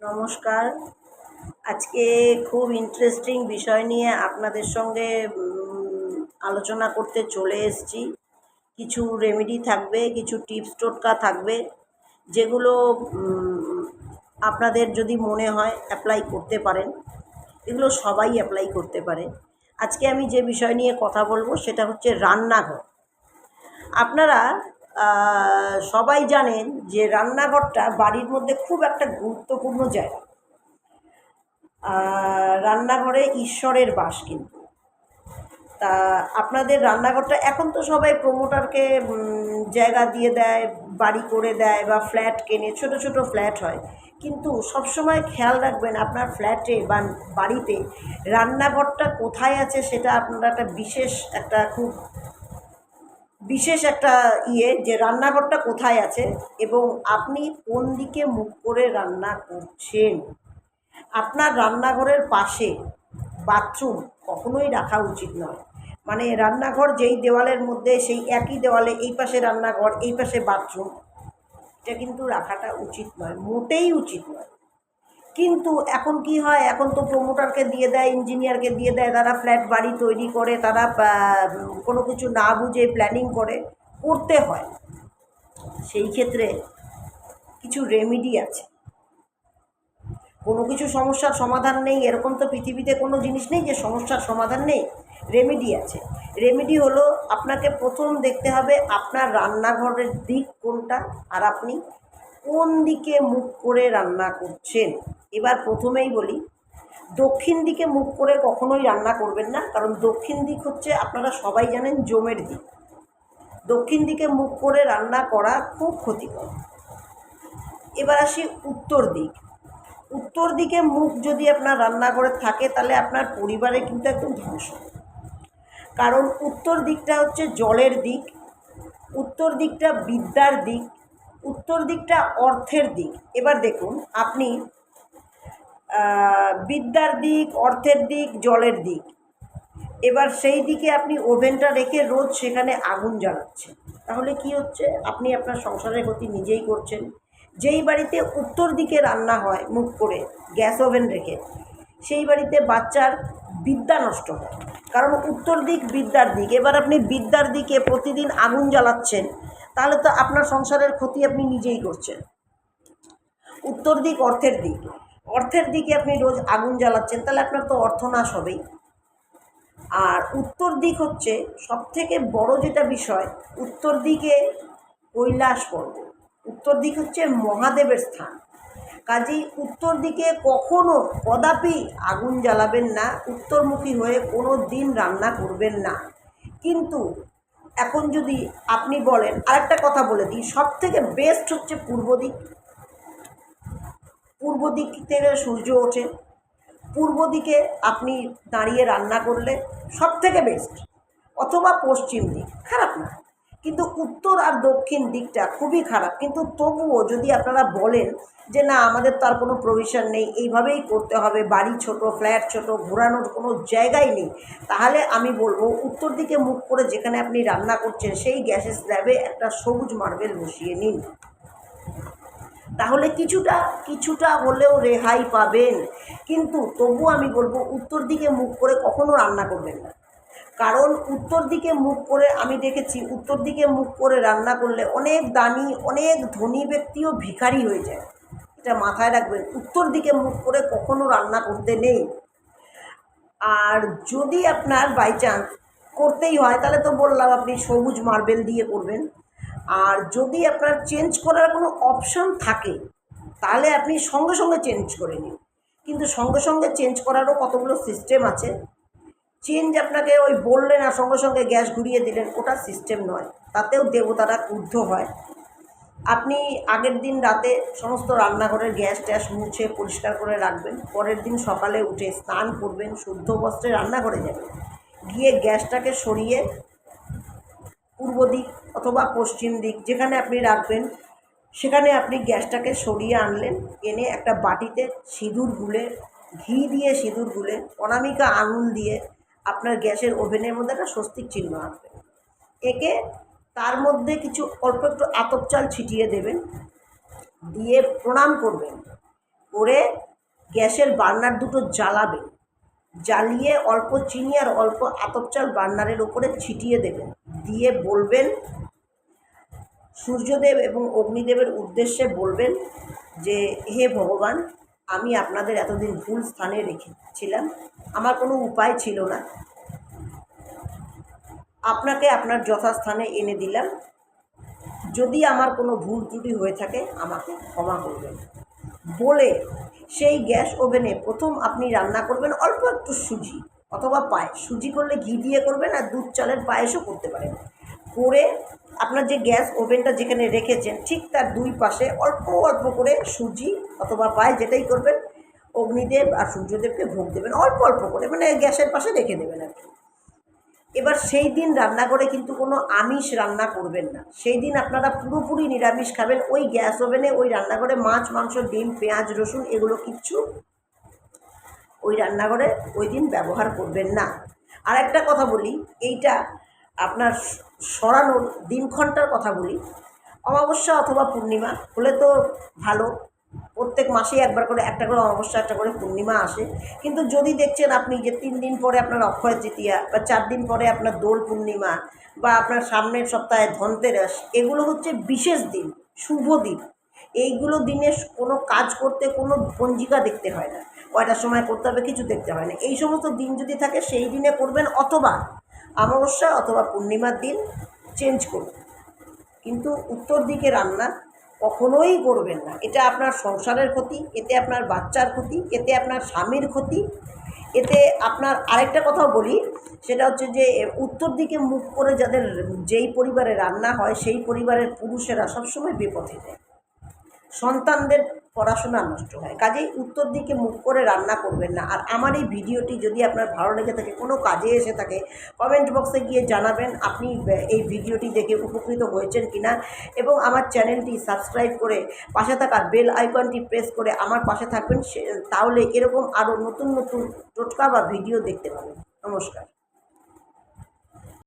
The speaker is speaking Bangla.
নমস্কার। আজকে খুব ইন্টারেস্টিং বিষয় নিয়ে আপনাদের সঙ্গে আলোচনা করতে চলে এসেছি। কিছু রেমেডি থাকবে, কিছু টিপস টোটকা থাকবে, যেগুলো আপনাদের যদি মনে হয় অ্যাপ্লাই করতে পারেন। এগুলো সবাই অ্যাপ্লাই করতে পারে। আজকে আমি যে বিষয় নিয়ে কথা বলবো সেটা হচ্ছে রান্নাঘর। আপনারা সবাই জানেন যে রান্নাঘরটা বাড়ির মধ্যে খুব একটা গুরুত্বপূর্ণ জায়গা। রান্নাঘরে ঈশ্বরের বাস কিন্তু। তা আপনাদের রান্নাঘরটা এখন তো সবাই প্রমোটারকে জায়গা দিয়ে দেয়, বাড়ি করে দেয় বা ফ্ল্যাট কেনে, ছোট ছোট ফ্ল্যাট হয়। কিন্তু সবসময় খেয়াল রাখবেন আপনার ফ্ল্যাটে বা বাড়িতে রান্নাঘরটা কোথায় আছে, সেটা আপনারা খুব বিশেষ একটা যে রান্নাঘরটা কোথায় আছে এবং আপনি কোন দিকে মুখ করে রান্না করছেন। আপনার রান্নাঘরের পাশে বাথরুম কখনোই রাখা উচিত নয়। মানে রান্নাঘর যেই দেওয়ালের মধ্যে, সেই একই দেওয়ালে এই পাশে রান্নাঘর, এই পাশে বাথরুম, এটা কিন্তু রাখাটা উচিত নয়, মোটেই উচিত নয়। কিন্তু এখন কি হয়, এখন তো প্রমোটারকে দিয়ে দেয়, ইঞ্জিনিয়ারকে দিয়ে দেয়, তারা ফ্ল্যাট বাড়ি তৈরি করে, তারা কোনো কিছু না বুঝে প্ল্যানিং করতে হয়। সেই ক্ষেত্রে কিছু রেমেডি আছে। কোনো কিছু সমস্যার সমাধান নেই এরকম তো পৃথিবীতে কোনো জিনিস নেই যে সমস্যার সমাধান নেই। রেমেডি আছে। রেমেডি হলো, আপনাকে প্রথম দেখতে হবে আপনার রান্নাঘরের দিক কোনটা আর আপনি কোন দিকে মুখ করে রান্না করছেন। এবার প্রথমেই বলি, দক্ষিণ দিকে মুখ করে কখনোই রান্না করবেন না, কারণ দক্ষিণ দিক হচ্ছে, আপনারা সবাই জানেন, জমের দিক। দক্ষিণ দিকে মুখ করে রান্না করা খুব ক্ষতিকর। এবার আসি উত্তর দিক। উত্তর দিকে মুখ যদি আপনার রান্নাঘরে থাকে, তাহলে আপনার পরিবারে কিন্তু একদম ধ্বংস। কারণ উত্তর দিকটা হচ্ছে জলের দিক, উত্তর দিকটা বিদ্যার দিক, উত্তর দিকটা অর্থের দিক। এবার দেখুন, আপনি বিদ্যার দিক, অর্থের দিক, জলের দিক, এবার সেই দিকে আপনি ওভেনটা রেখে রোজ সেখানে আগুন জ্বালাচ্ছেন, তাহলে কি হচ্ছে, আপনি আপনার সংসারের ক্ষতি নিজেই করছেন। যেই বাড়িতে উত্তর দিকে রান্না হয় মুখ করে গ্যাস ওভেন রেখে, সেই বাড়িতে বাচ্চার বিদ্যা নষ্ট হয়, কারণ উত্তর দিক বিদ্যার দিক। এবার আপনি বিদ্যার দিকে প্রতিদিন আগুন জ্বালাচ্ছেন, তাহলে তো আপনার সংসারের ক্ষতি আপনি নিজেই করছেন। উত্তর দিক অর্থের দিক, অর্থের দিকে আপনি রোজ আগুন জ্বালাচ্ছেন, তাহলে আপনার তো অর্থনাশ হবেই। আর উত্তর দিক হচ্ছে সবথেকে বড় যেটা বিষয়, উত্তর দিকে কৈলাস পর্বত, উত্তর দিক হচ্ছে মহাদেবের স্থান। কাজেই উত্তর দিকে কখনো কদাপি আগুন জ্বালাবেন না, উত্তরমুখী হয়ে কোনো দিন রান্না করবেন না। কিন্তু এখন যদি আপনি বলেন, আরেকটা কথা বলে দিই, সবথেকে বেস্ট হচ্ছে পূর্ব দিক। পূর্ব দিক থেকে সূর্য ওঠে, পূর্ব দিকে আপনি দাঁড়িয়ে রান্না করলে সব থেকে বেস্ট। অথবা পশ্চিম দিক, খারাপ না, কিন্তু উত্তর আর দক্ষিণ দিকটা খুবই খারাপ। কিন্তু তবুও যদি আপনারা বলেন যে না, আমাদের তো আর কোনো প্রভিশন নেই, এইভাবেই করতে হবে, বাড়ি ছোট, ফ্ল্যাট ছোট, ঘোরানোর কোনো জায়গাই নেই, তাহলে আমি বলবো উত্তর দিকে মুখ করে যেখানে আপনি রান্না করছেন সেই গ্যাসের স্ল্যাবে একটা সবুজ মার্বেল বসিয়ে নিন, তাহলে কিছুটা হলেও রেহাই পাবেন। কিন্তু তবু আমি বলবো উত্তর দিকে মুখ করে কখনো রান্না করবেন না, কারণ উত্তর দিকে মুখ করে আমি দেখেছি, উত্তর দিকে মুখ করে রান্না করলে অনেক দানি, অনেক ধনী ব্যক্তিও ভিখারি হয়ে যায়। এটা মাথায় রাখবেন, উত্তর দিকে মুখ করে কখনো রান্না করতে নেই। আর যদি আপনার বাই চান্স করতেই হয়, তাহলে তো বললাম আপনি সবুজ মার্বেল দিয়ে করবেন। আর যদি আপনার চেঞ্জ করার কোনো অপশন থাকে, তাহলে আপনি সঙ্গে সঙ্গে চেঞ্জ করে নিন। কিন্তু সঙ্গে সঙ্গে চেঞ্জ করারও কতগুলো সিস্টেম আছে। চেঞ্জ আপনাকে ওই বললেন আর সঙ্গে সঙ্গে গ্যাস ঘুরিয়ে দিলেন, ওটা সিস্টেম নয়, তাতেও দেবতারা ক্রুদ্ধ হয়। আপনি আগের দিন রাতে সমস্ত রান্নাঘরের গ্যাস ট্যাস মুছে পরিষ্কার করে রাখবেন, পরের দিন সকালে উঠে স্নান করবেন, শুদ্ধ বস্ত্রে রান্নাঘরে যাবেন, গিয়ে গ্যাসটাকে সরিয়ে পূর্ব দিক অথবা পশ্চিম দিক যেখানে আপনি রাখবেন, সেখানে আপনি গ্যাসটাকে সরিয়ে আনলেন, এনে একটা বাটিতে সিঁদুর গুলে, ঘি দিয়ে সিঁদুর গুলে, অনামিকা আঙুল দিয়ে আপনার গ্যাসের ওভেনের মধ্যে একটা স্বস্তিক চিহ্ন আঁকবেন, এঁকে তার মধ্যে কিছু অল্প একটু আতপ চাল ছিটিয়ে দেবেন, দিয়ে প্রণাম করবেন। করে গ্যাসের বার্নার দুটো জ্বালাবেন, জ্বালিয়ে অল্প চিনি আর অল্প আতপ চাল বার্নারের ওপরে ছিটিয়ে দেবেন, দিয়ে বলবেন, সূর্যদেব এবং অগ্নিদেবের উদ্দেশ্যে বলবেন যে হে ভগবান, আমি আপনাদের এতদিন ভুল স্থানে রেখেছিলাম, আমার কোনো উপায় ছিল না, আপনাকে আপনার যথাস্থানে এনে দিলাম, যদি আমার কোনো ভুল ত্রুটি হয়ে থাকে আমাকে ক্ষমা করবেন বলে সেই গ্যাস ওভেনে প্রথম আপনি রান্না করবেন অল্প একটু সুজি অথবা পায়েস। সুজি করলে ঘি দিয়ে করবেন, আর দুধ চালের পায়েসও করতে পারেন। করে আপনার যে গ্যাস ওভেনটা যেখানে রেখেছেন ঠিক তার দুই পাশে অল্প অল্প করে সুজি অথবা পায়েস যেটাই করবেন, অগ্নিদেব আর সূর্যদেবকে ভোগ দেবেন অল্প অল্প করে, মানে গ্যাসের পাশে রেখে দেবেন আর কি। এবার সেই দিন রান্নাঘরে কিন্তু কোনো আমিষ রান্না করবেন না, সেই দিন আপনারা পুরোপুরি নিরামিষ খাবেন। ওই গ্যাস ওভেনে ওই রান্নাঘরে মাছ, মাংস, ডিম, পেঁয়াজ, রসুন এগুলো কিচ্ছু ওই রান্নাঘরে ওই দিন ব্যবহার করবেন না। আর একটা কথা বলি, এইটা আপনার সরানোর দিনক্ষণটার কথা বলি। অমাবস্যা অথবা পূর্ণিমা হলে তো ভালো, প্রত্যেক মাসেই একবার করে একটা করে অমাবস্যা একটা করে পূর্ণিমা আসে। কিন্তু যদি দেখছেন আপনি যে 3 দিন পরে আপনার অক্ষয় তৃতীয়া বা 4 দিন পরে আপনার দোল পূর্ণিমা বা আপনার সামনের সপ্তাহে ধনতেরাস, এগুলো হচ্ছে বিশেষ দিন, শুভ দিন। এইগুলো দিনে কোনো কাজ করতে কোনো পঞ্জিকা দেখতে হয় না, কয়টার সময় করতে হবে কিছু দেখতে হয় না। এই সমস্ত দিন যদি থাকে সেই দিনে করবেন, অথবা অমাবস্যা অথবা পূর্ণিমার দিন চেঞ্জ করুন। কিন্তু উত্তর দিকে রান্না কখনোই করবেন না, এটা আপনার সংসারের ক্ষতি, এতে আপনার বাচ্চার ক্ষতি, এতে আপনার স্বামীর ক্ষতি, এতে আপনার আরেকটা কথাও বলি, সেটা হচ্ছে যে উত্তর দিকে মুখ করে যাদের যেই পরিবারে রান্না হয় সেই পরিবারের পুরুষেরা সবসময় বিপথে যায়, সন্তানদের পড়াশোনা নষ্ট হয়। কাজেই উত্তর দিকে মুখ করে রান্না করবেন না। আর আমার এই ভিডিওটি যদি আপনার ভালো লেগে থাকে, কোনো কাজে এসে থাকে, কমেন্ট বক্সে গিয়ে জানাবেন আপনি এই ভিডিওটি দেখে উপকৃত হয়েছেন কিনা, এবং আমার চ্যানেলটি সাবস্ক্রাইব করে পাশে থাকা বেল আইকনটি প্রেস করে আমার পাশে থাকবেন, তাহলে এরকম আরও নতুন নতুন টোটকা বা ভিডিও দেখতে পাবেন। নমস্কার।